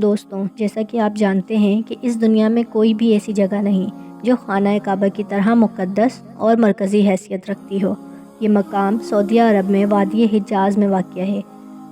دوستوں، جیسا کہ آپ جانتے ہیں کہ اس دنیا میں کوئی بھی ایسی جگہ نہیں جو خانہ کعبہ کی طرح مقدس اور مرکزی حیثیت رکھتی ہو۔ یہ مقام سعودیہ عرب میں وادی حجاز میں واقع ہے۔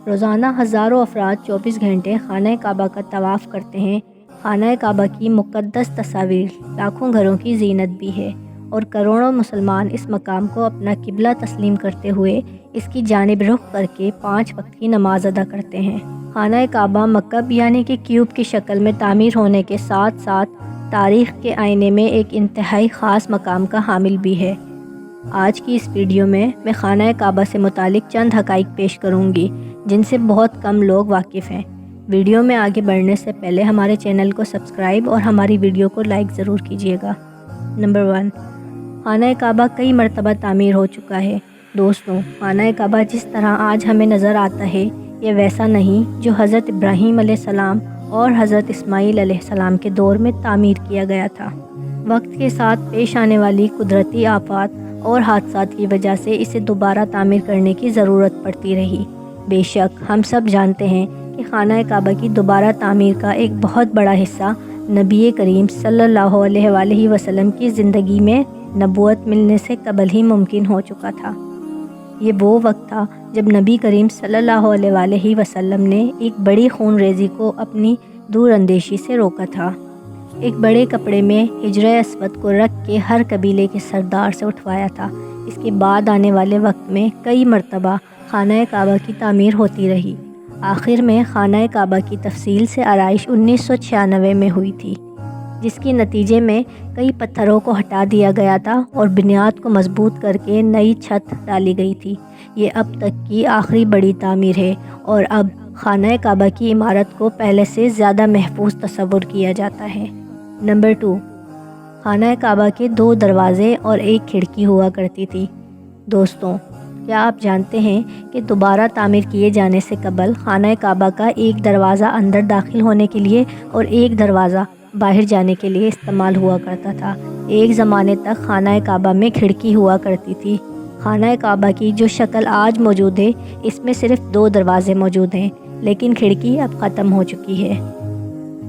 روزانہ ہزاروں افراد 24 گھنٹے خانہ کعبہ کا طواف کرتے ہیں۔ خانہ کعبہ کی مقدس تصاویر لاکھوں گھروں کی زینت بھی ہے، اور کروڑوں مسلمان اس مقام کو اپنا قبلہ تسلیم کرتے ہوئے اس کی جانب رخ کر کے 5 وقت کی نماز ادا کرتے ہیں۔ خانہ کعبہ مکعب یعنی کہ کیوب کی شکل میں تعمیر ہونے کے ساتھ ساتھ تاریخ کے آئینے میں ایک انتہائی خاص مقام کا حامل بھی ہے۔ آج کی اس ویڈیو میں خانہ کعبہ سے متعلق چند حقائق پیش کروں گی جن سے بہت کم لوگ واقف ہیں۔ ویڈیو میں آگے بڑھنے سے پہلے ہمارے چینل کو سبسکرائب اور ہماری ویڈیو کو لائک ضرور کیجیے گا۔ نمبر 1، خانہ کعبہ کئی مرتبہ تعمیر ہو چکا ہے۔ دوستوں، خانہ کعبہ جس طرح آج ہمیں نظر آتا ہے یہ ویسا نہیں جو حضرت ابراہیم علیہ السلام اور حضرت اسماعیل علیہ السلام کے دور میں تعمیر کیا گیا تھا۔ وقت کے ساتھ پیش آنے والی قدرتی آفات اور حادثات کی وجہ سے اسے دوبارہ تعمیر کرنے کی ضرورت پڑتی رہی۔ بے شک ہم سب جانتے ہیں کہ خانہ کعبہ کی دوبارہ تعمیر کا ایک بہت بڑا حصہ نبی کریم صلی اللہ علیہ وآلہ وسلم کی زندگی میں نبوت ملنے سے قبل ہی ممکن ہو چکا تھا۔ یہ وہ وقت تھا جب نبی کریم صلی اللہ علیہ وآلہ وسلم نے ایک بڑی خون ریزی کو اپنی دور اندیشی سے روکا تھا۔ ایک بڑے کپڑے میں حجر اسود کو رکھ کے ہر قبیلے کے سردار سے اٹھوایا تھا۔ اس کے بعد آنے والے وقت میں کئی مرتبہ خانہ کعبہ کی تعمیر ہوتی رہی۔ آخر میں خانہ کعبہ کی تفصیل سے آرائش 1996 میں ہوئی تھی، جس کے نتیجے میں کئی پتھروں کو ہٹا دیا گیا تھا اور بنیاد کو مضبوط کر کے نئی چھت ڈالی گئی تھی۔ یہ اب تک کی آخری بڑی تعمیر ہے، اور اب خانہ کعبہ کی عمارت کو پہلے سے زیادہ محفوظ تصور کیا جاتا ہے۔ نمبر 2، خانہ کعبہ کے 2 دروازے اور 1 کھڑکی ہوا کرتی تھی۔ دوستوں، کیا آپ جانتے ہیں کہ دوبارہ تعمیر کیے جانے سے قبل خانہ کعبہ کا 1 دروازہ اندر داخل ہونے کے لیے اور 1 دروازہ باہر جانے کے لیے استعمال ہوا کرتا تھا۔ ایک زمانے تک خانہ کعبہ میں کھڑکی ہوا کرتی تھی۔ خانہ کعبہ کی جو شکل آج موجود ہے اس میں صرف 2 دروازے موجود ہیں، لیکن کھڑکی اب ختم ہو چکی ہے۔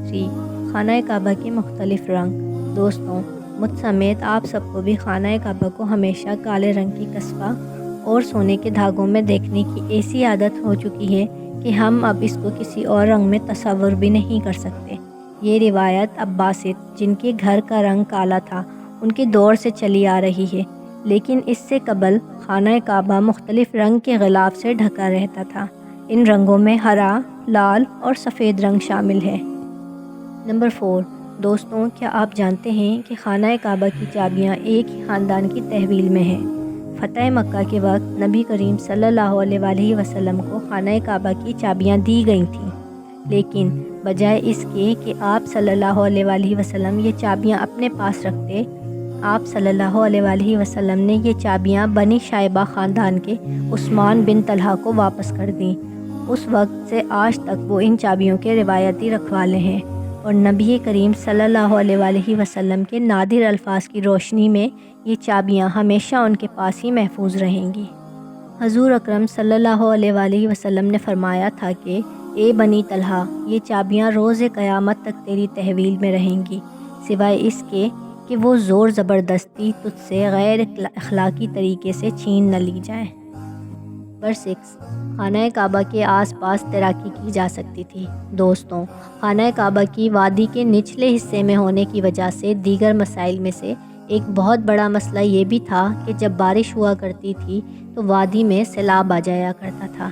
3، خانہ کعبہ کے مختلف رنگ۔ دوستوں، مجھ سمیت آپ سب کو بھی خانہ کعبہ کو ہمیشہ کالے رنگ کی قصبہ اور سونے کے دھاگوں میں دیکھنے کی ایسی عادت ہو چکی ہے کہ ہم اب اس کو کسی اور رنگ میں تصور بھی نہیں کر سکتے۔ یہ روایت عباسد، جن کے گھر کا رنگ کالا تھا، ان کے دور سے چلی آ رہی ہے، لیکن اس سے قبل خانہ کعبہ مختلف رنگ کے غلاف سے ڈھکا رہتا تھا۔ ان رنگوں میں ہرا، لال اور سفید رنگ شامل ہے۔ نمبر 4، دوستوں، کیا آپ جانتے ہیں کہ خانہ کعبہ کی چابیاں ایک ہی خاندان کی تحویل میں ہیں؟ فتح مکہ کے وقت نبی کریم صلی اللہ علیہ وآلہ وسلم کو خانہ کعبہ کی چابیاں دی گئی تھیں، لیکن بجائے اس کے کہ آپ صلی اللہ علیہ وآلہ وسلم یہ چابیاں اپنے پاس رکھتے، آپ صلی اللہ علیہ وآلہ وسلم نے یہ چابیاں بنی شائبہ خاندان کے عثمان بن طلحہ کو واپس کر دیں۔ اس وقت سے آج تک وہ ان چابیوں کے روایتی رکھوالے ہیں، اور نبی کریم صلی اللہ علیہ وآلہ وسلم کے نادر الفاظ کی روشنی میں یہ چابیاں ہمیشہ ان کے پاس ہی محفوظ رہیں گی۔ حضور اکرم صلی اللہ علیہ وآلہ وسلم نے فرمایا تھا کہ اے بنی طلحہ، یہ چابیاں روز قیامت تک تیری تحویل میں رہیں گی، سوائے اس کے کہ وہ زور زبردستی تجھ سے غیر اخلاقی طریقے سے چھین نہ لی جائیں۔ نمبر 6، خانہ کعبہ کے آس پاس تیراکی کی جا سکتی تھی۔ دوستوں، خانہ کعبہ کی وادی کے نچلے حصے میں ہونے کی وجہ سے دیگر مسائل میں سے ایک بہت بڑا مسئلہ یہ بھی تھا کہ جب بارش ہوا کرتی تھی تو وادی میں سیلاب آ جایا کرتا تھا۔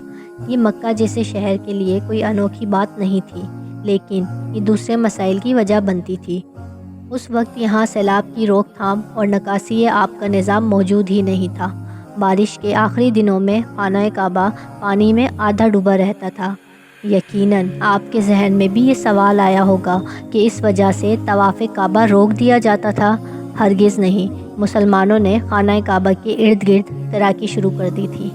یہ مکہ جیسے شہر کے لیے کوئی انوکھی بات نہیں تھی، لیکن یہ دوسرے مسائل کی وجہ بنتی تھی۔ اس وقت یہاں سیلاب کی روک تھام اور نکاسی آب کا نظام موجود ہی نہیں تھا۔ بارش کے آخری دنوں میں خانہ کعبہ پانی میں آدھا ڈوبا رہتا تھا۔ یقیناً آپ کے ذہن میں بھی یہ سوال آیا ہوگا کہ اس وجہ سے طواف کعبہ روک دیا جاتا تھا۔ ہرگز نہیں، مسلمانوں نے خانہ کعبہ کے ارد گرد تیراکی شروع کر دی تھی۔